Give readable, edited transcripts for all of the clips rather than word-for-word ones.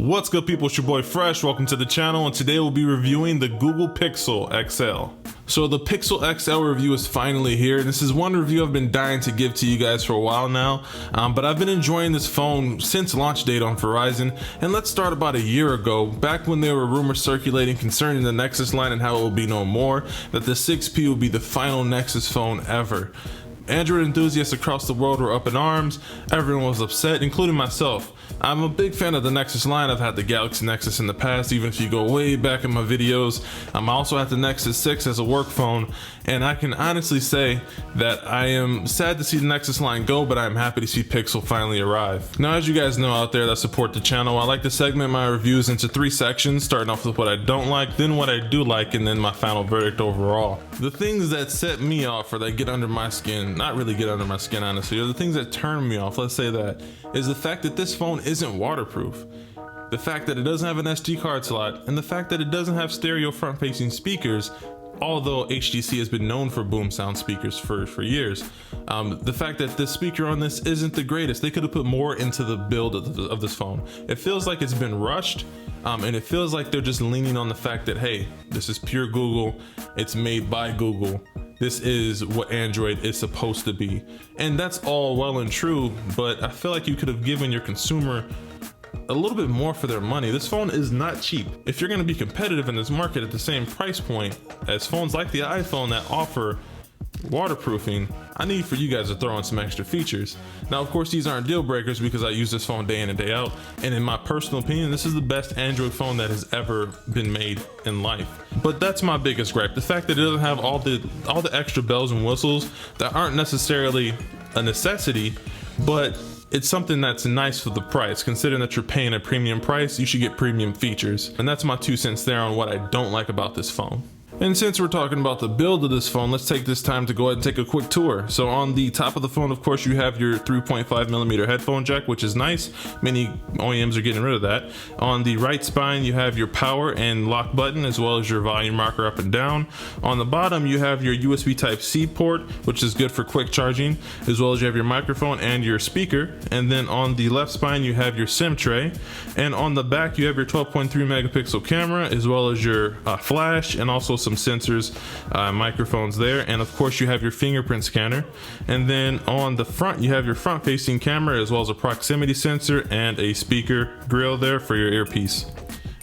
What's good, people? It's your boy Fresh. Welcome to the channel, and today we'll be reviewing the Google Pixel XL. So the Pixel XL review is finally here. This is one review I've been dying to give to you guys for a while now, but I've been enjoying this phone since launch date on Verizon. And let's start about a year ago, back when there were rumors circulating concerning the Nexus line and how it will be no more, that the 6P will be the final Nexus phone ever. Android enthusiasts across the world were up in arms. Everyone was upset, including myself. I'm a big fan of the Nexus line. I've had the Galaxy Nexus in the past, even if you go way back in my videos. I also had the Nexus 6 as a work phone, and I can honestly say that I am sad to see the Nexus line go, but I'm happy to see Pixel finally arrive. Now, as you guys know out there that support the channel, I like to segment my reviews into 3 sections, starting off with what I don't like, then what I do like, and then my final verdict overall. The things that set me off, or that get under my skin, not really get under my skin honestly, or the things that turn me off, let's say that, is the fact that this phone isn't waterproof, the fact that it doesn't have an SD card slot, and the fact that it doesn't have stereo front-facing speakers, although HTC has been known for boom sound speakers for years. The fact that the speaker on this isn't the greatest. They could have put more into the build of this phone. It feels like it's been rushed, and it feels like they're just leaning on the fact that, hey, this is pure Google, it's made by Google, this is what Android is supposed to be. And that's all well and true, but I feel like you could have given your consumer a little bit more for their money. This phone is not cheap. If you're going to be competitive in this market at the same price point as phones like the iPhone that offer waterproofing, I need for you guys to throw in some extra features. Now, of course, these aren't deal breakers because I use this phone day in and day out, and in my personal opinion, this is the best Android phone that has ever been made in life. But that's my biggest gripe, the fact that it doesn't have all the extra bells and whistles that aren't necessarily a necessity, but it's something that's nice for the price. Considering that you're paying a premium price, you should get premium features. And that's my 2 cents there on what I don't like about this phone. And since we're talking about the build of this phone, let's take this time to go ahead and take a quick tour. So on the top of the phone, of course, you have your 3.5mm headphone jack, which is nice. Many OEMs are getting rid of that. On the right spine, you have your power and lock button, as well as your volume rocker up and down. On the bottom, you have your USB Type-C port, which is good for quick charging, as well as you have your microphone and your speaker. And then on the left spine, you have your SIM tray. And on the back, you have your 12.3 megapixel camera, as well as your flash, and also some sensors, microphones there, and of course you have your fingerprint scanner. And then on the front, you have your front facing camera, as well as a proximity sensor and a speaker grill there for your earpiece.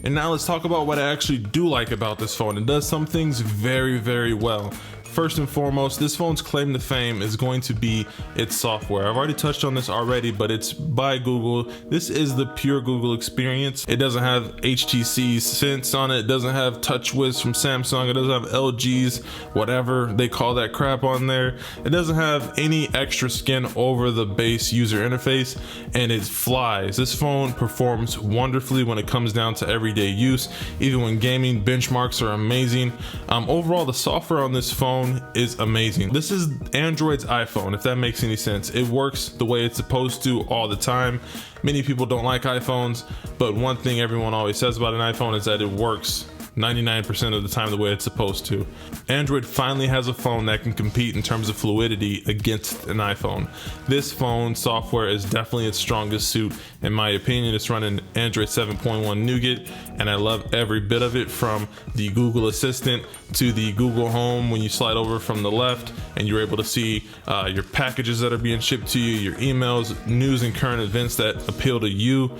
And now let's talk about what I actually do like about this phone. It does some things very, very well. First and foremost, this phone's claim to fame is going to be its software. I've already touched on this already, but it's by Google. This is the pure Google experience. It doesn't have HTC Sense on it. It doesn't have TouchWiz from Samsung. It doesn't have LG's, whatever they call that crap on there. It doesn't have any extra skin over the base user interface, and it flies. This phone performs wonderfully when it comes down to everyday use. Even when gaming, benchmarks are amazing. Overall, the software on this phone is amazing. This is Android's iPhone, if that makes any sense. It works the way it's supposed to all the time. Many people don't like iPhones, but one thing everyone always says about an iPhone is that it works 99% of the time the way it's supposed to. Android finally has a phone that can compete in terms of fluidity against an iPhone. This phone software is definitely its strongest suit. In my opinion, it's running Android 7.1 Nougat, and I love every bit of it, from the Google Assistant to the Google Home when you slide over from the left and you're able to see your packages that are being shipped to you, your emails, news and current events that appeal to you.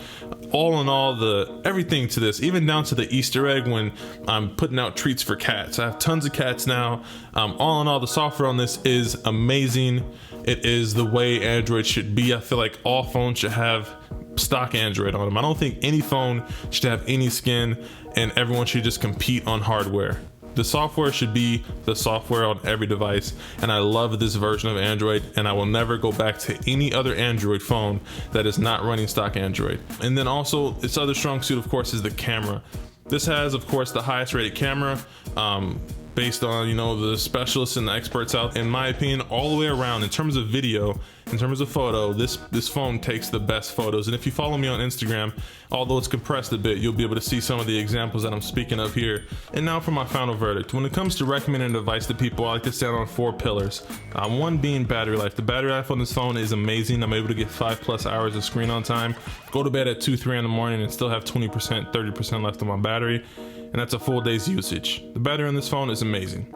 All in all, everything to this, even down to the Easter egg when I'm putting out treats for cats. I have tons of cats now. All in all, the software on this is amazing. It is the way Android should be. I feel like all phones should have stock Android on them. I don't think any phone should have any skin, and everyone should just compete on hardware. The software should be the software on every device, and I love this version of Android, and I will never go back to any other Android phone that is not running stock Android. And then also, its other strong suit, of course, is the camera. This has, of course, the highest rated camera. based on, you know, the specialists and the experts out. In my opinion, all the way around, in terms of video, in terms of photo, this phone takes the best photos. And if you follow me on Instagram, although it's compressed a bit, you'll be able to see some of the examples that I'm speaking of here. And now for my final verdict. When it comes to recommending a device to people, I like to stand on 4 pillars. One being battery life. The battery life on this phone is amazing. I'm able to get 5+ hours of screen on time, go to bed at 2, 3 in the morning and still have 20%, 30% left on my battery. And that's a full day's usage. The battery on this phone is amazing.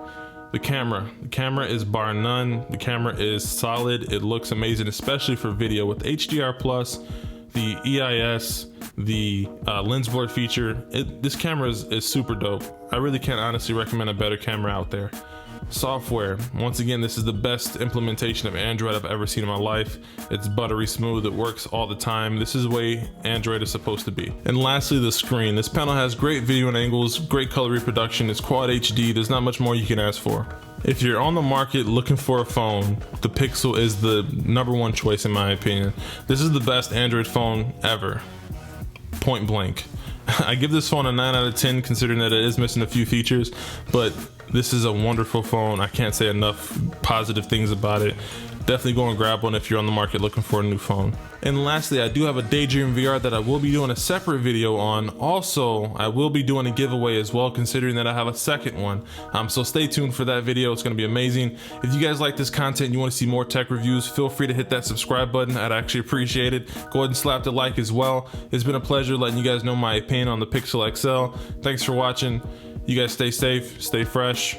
The camera is bar none. The camera is solid. It looks amazing, especially for video with HDR+, the EIS, the lens blur feature. This camera is super dope. I really can't honestly recommend a better camera out there. Software, once again, this is the best implementation of Android I've ever seen in my life. It's buttery smooth, it works all the time. This is the way Android is supposed to be. And lastly, the screen. This panel has great video and angles, great color reproduction, it's quad HD, there's not much more you can ask for. If you're on the market looking for a phone, the Pixel is the #1 choice in my opinion. This is the best Android phone ever, point blank. I give this phone a 9 out of 10 considering that it is missing a few features, but this is a wonderful phone. I can't say enough positive things about it. Definitely go and grab one if you're on the market looking for a new phone. And lastly, I do have a Daydream VR that I will be doing a separate video on. Also, I will be doing a giveaway as well, considering that I have a second one. So stay tuned for that video. It's gonna be amazing. If you guys like this content and you wanna see more tech reviews, feel free to hit that subscribe button. I'd actually appreciate it. Go ahead and slap the like as well. It's been a pleasure letting you guys know my opinion on the Pixel XL. Thanks for watching. You guys stay safe, stay fresh.